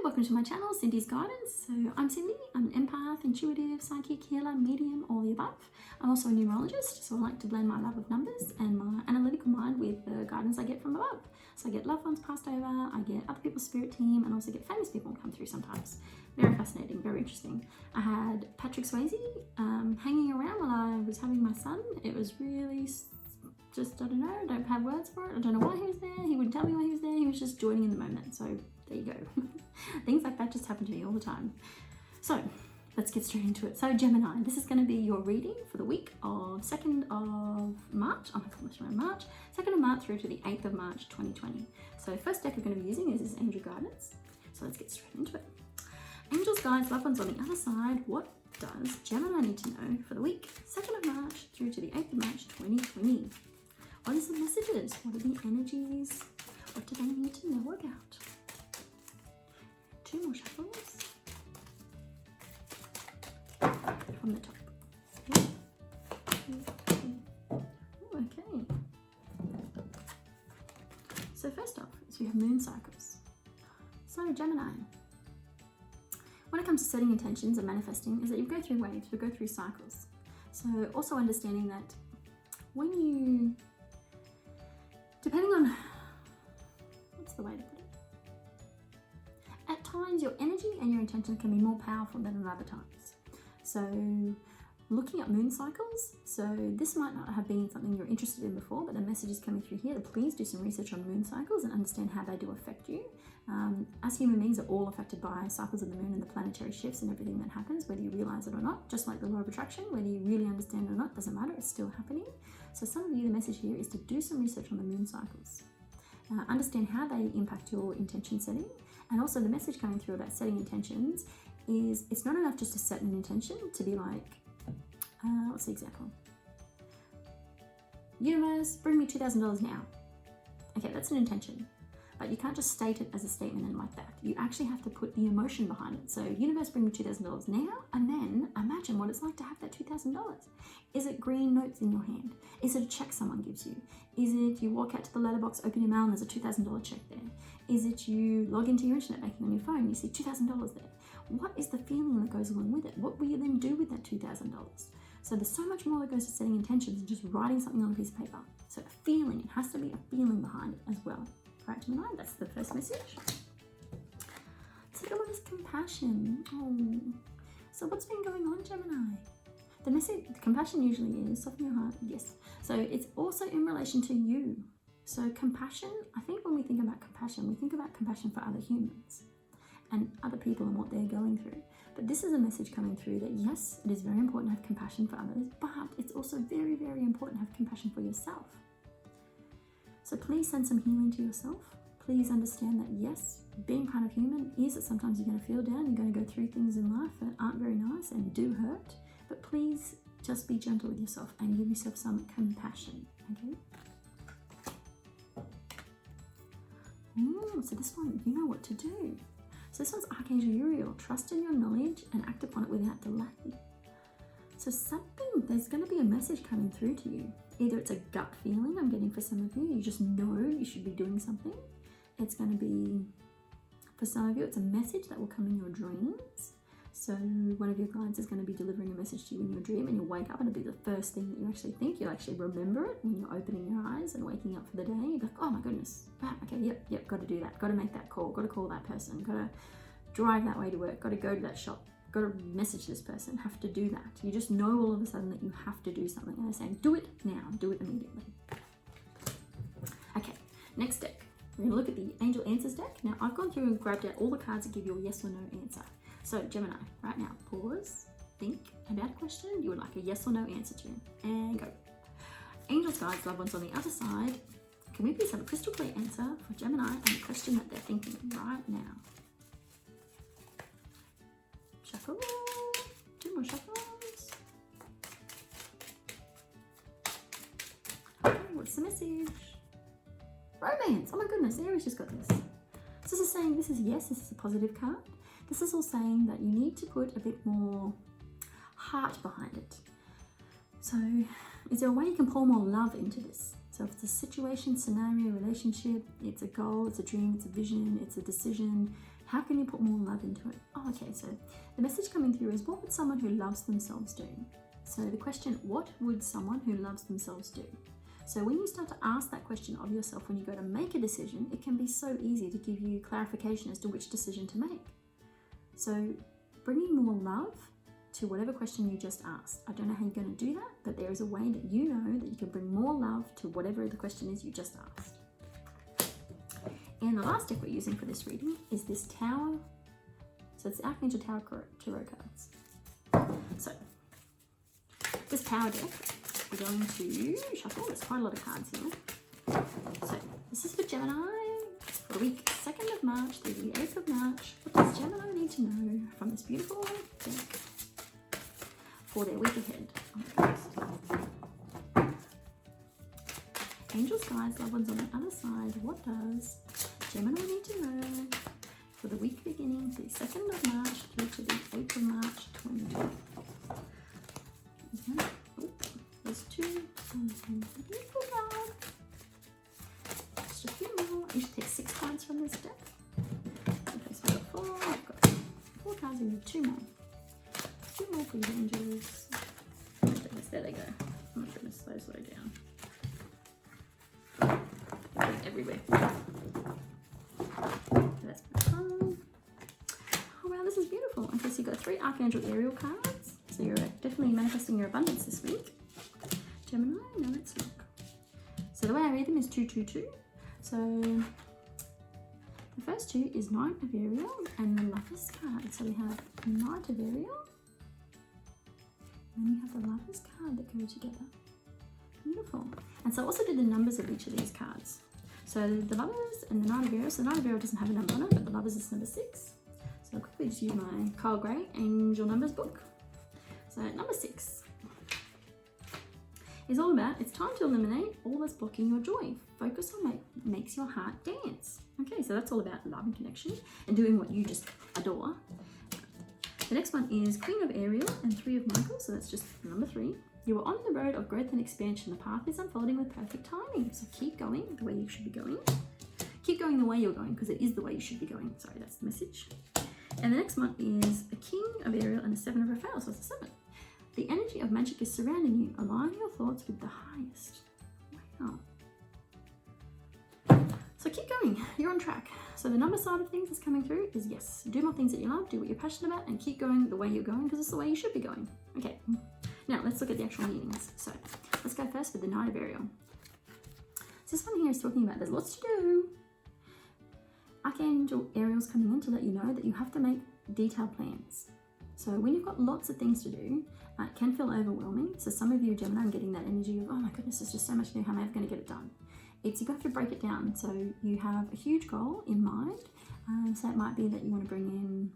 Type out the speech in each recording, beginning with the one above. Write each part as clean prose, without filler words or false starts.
welcome to my channel, Cindy's Guidance. So I'm Cindy, I'm an empath, intuitive, psychic, healer, medium, all the above. I'm also a numerologist, so I like to blend my love of numbers and my analytical mind with the guidance I get from above. So I get loved ones passed over, I get other people's spirit team, and also get famous people come through sometimes. Very fascinating, very interesting. I had Patrick Swayze hanging around while I was having my son. It was really just, I don't know, I don't have words for it. I don't know why he was there. He wouldn't tell me why he was there. He was just joining in the moment. So there you go. Things like that just happen to me all the time. So let's get straight into it. So Gemini, this is going to be your reading for the week of 2nd of March. I'm almost around March. 2nd of March through to the 8th of March 2020. So first deck we're going to be using is this Angel Guidance. So let's get straight into it. Angels, guides, loved ones on the other side. What does Gemini need to know for the week 2nd of March through to the 8th of March 2020? What is the messages? What are the energies? What do they need to know about? 2 more shuffles from the top. Okay. So first off is we have moon cycles. So Gemini, when it comes to setting intentions and manifesting, is that you go through waves, you go through cycles. So also understanding that when you, depending on, what's the way to put it? At times your energy and your intention can be more powerful than at other times. So looking at moon cycles, so this might not have been something you're interested in before, but the message is coming through here. Please do some research on moon cycles and understand how they do affect you. As human beings are all affected by cycles of the moon and the planetary shifts and everything that happens, whether you realize it or not. Just like the law of attraction, whether you really understand it or not, doesn't matter, it's still happening. So some of you, the message here is to do some research on the moon cycles. Understand how they impact your intention setting. And also the message coming through about setting intentions is it's not enough just to set an intention to be like, what's the example? Universe, bring me $2,000 now. Okay, that's an intention. But you can't just state it as a statement and like that. You actually have to put the emotion behind it. So universe, bring me $2,000 now, and then imagine what it's like to have that $2,000. Is it green notes in your hand? Is it a check someone gives you? Is it you walk out to the letterbox, open your mail, and there's a $2,000 check there? Is it you log into your internet banking on your phone, you see $2,000 there? What is the feeling that goes along with it? What will you then do with that $2,000? So there's so much more that goes to setting intentions than just writing something on a piece of paper. So a feeling, it has to be a feeling behind it as well. Right, Gemini, that's the first message. Second one is compassion. Oh, so what's been going on, Gemini? The message, the compassion usually is soften your heart, yes. So it's also in relation to you. So compassion, I think when we think about compassion, we think about compassion for other humans and other people and what they're going through. But this is a message coming through that yes, it is very important to have compassion for others, but it's also very, very important to have compassion for yourself. So please send some healing to yourself. Please understand that yes, being part of human is that sometimes you're going to feel down, you're going to go through things in life that aren't very nice and do hurt, but please just be gentle with yourself and give yourself some compassion, okay? So this one, you know what to do. So this one's Archangel Uriel. Trust in your knowledge and act upon it without delay. So there's going to be a message coming through to you. Either it's a gut feeling I'm getting for some of you, you just know you should be doing something. It's going to be, for some of you, it's a message that will come in your dreams. So one of your clients is going to be delivering a message to you in your dream and you'll wake up and it'll be the first thing that you actually think. You'll actually remember it when you're opening your eyes and waking up for the day. You'll be like, oh my goodness, okay, yep, got to do that. Got to make that call, got to call that person, got to drive that way to work, got to go to that shop. Got to message this person, have to do that. You just know all of a sudden that you have to do something. And they're saying, do it now, do it immediately. Okay, next deck. We're gonna look at the Angel Answers deck. Now I've gone through and grabbed out all the cards that give you a yes or no answer. So Gemini, right now, pause, think about a question you would like a yes or no answer to, and go. Angels, guides, loved ones on the other side, can we please have a crystal clear answer for Gemini and the question that they're thinking right now? Shuffle, 2 more shuffles. Okay, what's the message? Romance, oh my goodness, Aries just got this. So this is saying, this is yes, this is a positive card. This is all saying that you need to put a bit more heart behind it. So is there a way you can pour more love into this? So if it's a situation, scenario, relationship, it's a goal, it's a dream, it's a vision, it's a decision, How can you put more love into it? Oh, okay, so the message coming through is, what would someone who loves themselves do? So the question, what would someone who loves themselves do? So when you start to ask that question of yourself, when you go to make a decision, it can be so easy to give you clarification as to which decision to make. So bringing more love to whatever question you just asked. I don't know how you're going to do that, but there is a way that you know that you can bring more love to whatever the question is you just asked. And the last deck we're using for this reading is this Tower. So it's Archangel Tower Tarot cards. So this Tower deck, we're going to shuffle. There's quite a lot of cards here. So this is for Gemini for the week 2nd of March through the 8th of March. What does Gemini need to know from this beautiful deck for their week ahead? Angels, guides, loved ones on the other side. What does Gemini need to know for the week beginning the 2nd of March through to the 8th of March 2020? Okay. Oh, there's two. Beautiful card. Just a few more. I usually take 6 cards from this deck. Okay, so we've got 4. I've got 4 cards. We need 2 more. 2 more for you, angels. Oh my goodness, there they go. Oh my goodness, slow down. Everywhere. That's fun. Oh wow, this is beautiful. Okay, so you've got 3 Archangel Ariel cards. So you're definitely manifesting your abundance this week. Gemini, now let's look. So the way I read them is 222. So the first 2 is Knight of Ariel and the Lovers card. So we have Knight of Ariel. And then you have the Lovers card that go together. Beautiful. And so I also did the numbers of each of these cards. So the Lovers and the Knight of Ariel. So the Knight of Ariel doesn't have a number on it, but the Lovers is number 6. So I'll quickly just use my Kyle Gray Angel Numbers book. So number 6 is all about, it's time to eliminate all that's blocking your joy. Focus on what makes your heart dance. Okay, so that's all about love and connection and doing what you just adore. The next one is Queen of Ariel and 3 of Michael. So that's just number 3. You are on the road of growth and expansion. The path is unfolding with perfect timing. So keep going the way you should be going. Keep going the way you're going, because it is the way you should be going. Sorry, that's the message. And the next one is a King of Ariel and a 7 of Raphael. So it's a 7. The energy of magic is surrounding you. Align your thoughts with the highest. Wow. So keep going. You're on track. So the number side of things that's coming through is yes. Do more things that you love. Do what you're passionate about, and keep going the way you're going, because it's the way you should be going. Okay. Now let's look at the actual meanings. So let's go first with the Knight of Ariel. So this one here is talking about there's lots to do. Archangel Ariel's coming in to let you know that you have to make detailed plans. So when you've got lots of things to do, it can feel overwhelming. So some of you, Gemini, I'm getting that energy of, oh my goodness, there's just so much to do. How am I ever going to get it done? You have to break it down. So you have a huge goal in mind. So it might be that you want to bring in,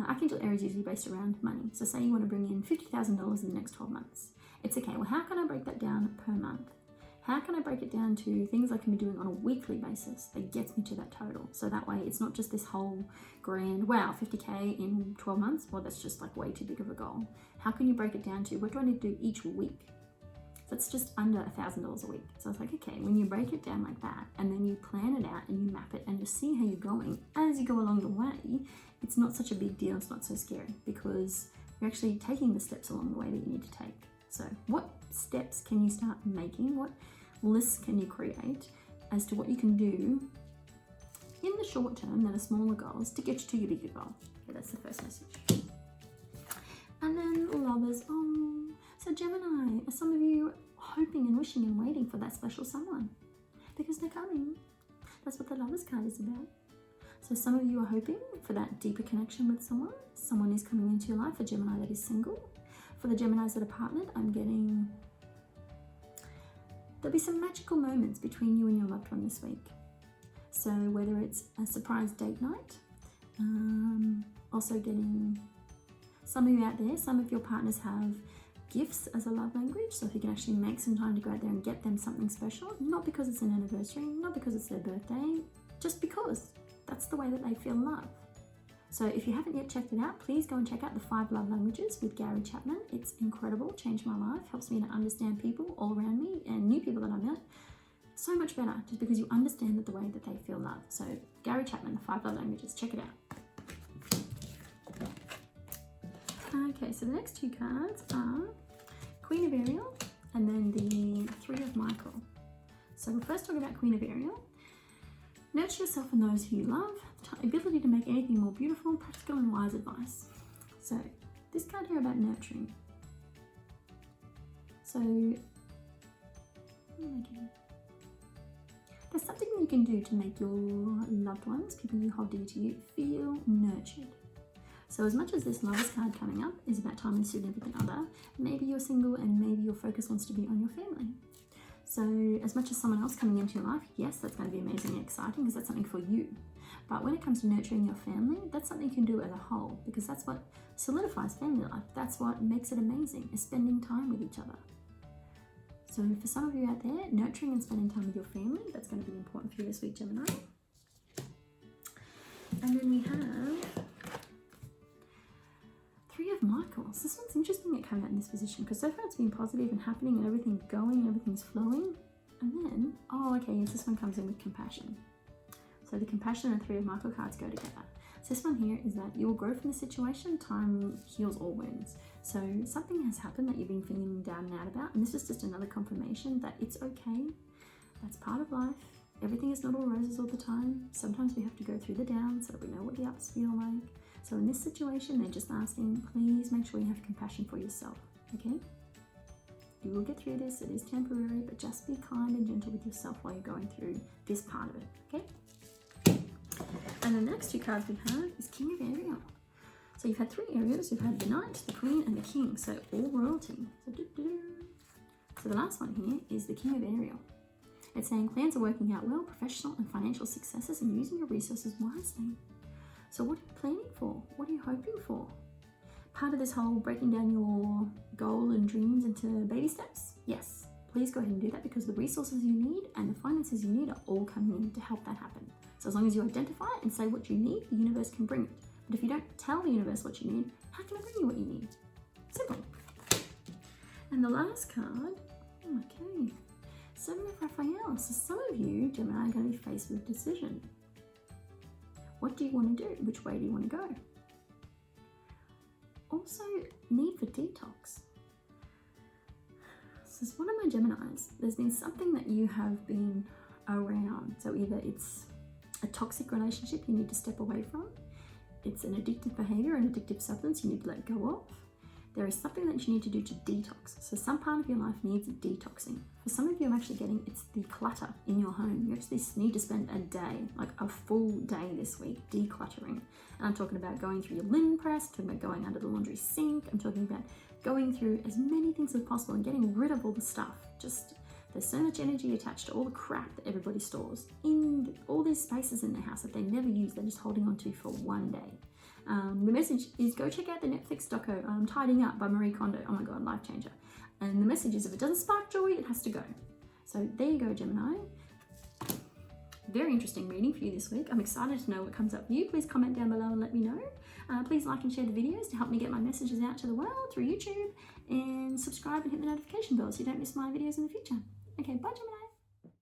Archangel Aries is usually based around money. So say you want to bring in $50,000 in the next 12 months. It's okay, well, how can I break that down per month? How can I break it down to things I can be doing on a weekly basis that gets me to that total? So that way it's not just this whole grand, wow, 50K in 12 months. Well, that's just like way too big of a goal. How can you break it down to what do I need to do each week? So it's just under $1,000 a week. So it's like, okay, when you break it down like that and then you plan it out and you map it and just see how you're going as you go along the way, it's not such a big deal. It's not so scary because you're actually taking the steps along the way that you need to take. So what steps can you start making? What lists can you create as to what you can do in the short term that are smaller goals to get you to your bigger goal? Okay, that's the first message. And then Lovers. Oh, so Gemini, are some of you hoping and wishing and waiting for that special someone? Because they're coming. That's what the Lovers card is about. So some of you are hoping for that deeper connection with someone. Someone is coming into your life, a Gemini that is single. For the Geminis that are partnered, I'm getting there'll be some magical moments between you and your loved one this week. So whether it's a surprise date night, also getting some of you out there, some of your partners have gifts as a love language. So if you can actually make some time to go out there and get them something special, not because it's an anniversary, not because it's their birthday, just because that's the way that they feel love. So if you haven't yet checked it out, please go and check out the 5 Love Languages with Gary Chapman. It's incredible, changed my life, helps me to understand people all around me and new people that I met so much better just because you understand the way that they feel love. So Gary Chapman, the 5 Love Languages, check it out. Okay, so the next 2 cards are Queen of Ariel and then the 3 of Michael. So we'll first talk about Queen of Ariel. Nurture yourself and those who you love. The ability to make anything more beautiful, practical and wise advice. So this card here about nurturing. So what am I doing? There's something you can do to make your loved ones, people you hold dear to you, feel nurtured. So as much as this Lovers card coming up is about time with significant other, maybe you're single and maybe your focus wants to be on your family. So as much as someone else coming into your life, yes, that's going to be amazing and exciting because that's something for you. But when it comes to nurturing your family, that's something you can do as a whole because that's what solidifies family life. That's what makes it amazing, is spending time with each other. So for some of you out there, nurturing and spending time with your family, that's going to be important for you this week, Gemini. And then we have 3 of Michaels. This one's interesting it came out in this position because so far it's been positive and happening and everything's going and everything's flowing. And then, oh, okay, yes, this one comes in with compassion. So the compassion and 3 of Michael cards go together. So this one here is that you will grow from the situation. Time heals all wounds. So something has happened that you've been feeling down and out about, and this is just another confirmation that it's okay. That's part of life. Everything is not all roses all the time. Sometimes we have to go through the downs so that we know what the ups feel like. So in this situation, they're just asking, please make sure you have compassion for yourself, okay? You will get through this. It is temporary, but just be kind and gentle with yourself while you're going through this part of it, okay? And the next 2 cards we have is King of Ariel. So you've had 3 Ariels. You've had the Knight, the Queen, and the King. So all royalty. So the last one here is the King of Ariel. It's saying plans are working out well, professional and financial successes, and using your resources wisely. So what are you planning for? What are you hoping for? Part of this whole breaking down your goal and dreams into baby steps? Yes, please go ahead and do that because the resources you need and the finances you need are all coming in to help that happen. So as long as you identify it and say what you need, the universe can bring it. But if you don't tell the universe what you need, how can it bring you what you need? Simple. And the last card, okay, 7 of Raphael. So some of you, Gemini, are going to be faced with a decision. What do you want to do? Which way do you want to go? Also, need for detox. This is one of my Geminis. There's been something that you have been around. So either it's a toxic relationship you need to step away from. It's an addictive behavior, an addictive substance you need to let go of. There is something that you need to do to detox. So some part of your life needs detoxing. For some of you, I'm actually getting it's the clutter in your home. You actually need to spend a day, like a full day this week, decluttering. And I'm talking about going through your linen press, I'm talking about going under the laundry sink, I'm talking about going through as many things as possible and getting rid of all the stuff. Just there's so much energy attached to all the crap that everybody stores in all these spaces in their house that they never use, they're just holding on to for one day. The message is go check out the Netflix doco, Tidying Up by Marie Kondo. Oh my God, life changer. And the message is if it doesn't spark joy, it has to go. So there you go, Gemini. Very interesting reading for you this week. I'm excited to know what comes up for you. Please comment down below and let me know. Please like and share the videos to help me get my messages out to the world through YouTube. And subscribe and hit the notification bell so you don't miss my videos in the future. Okay, bye Gemini.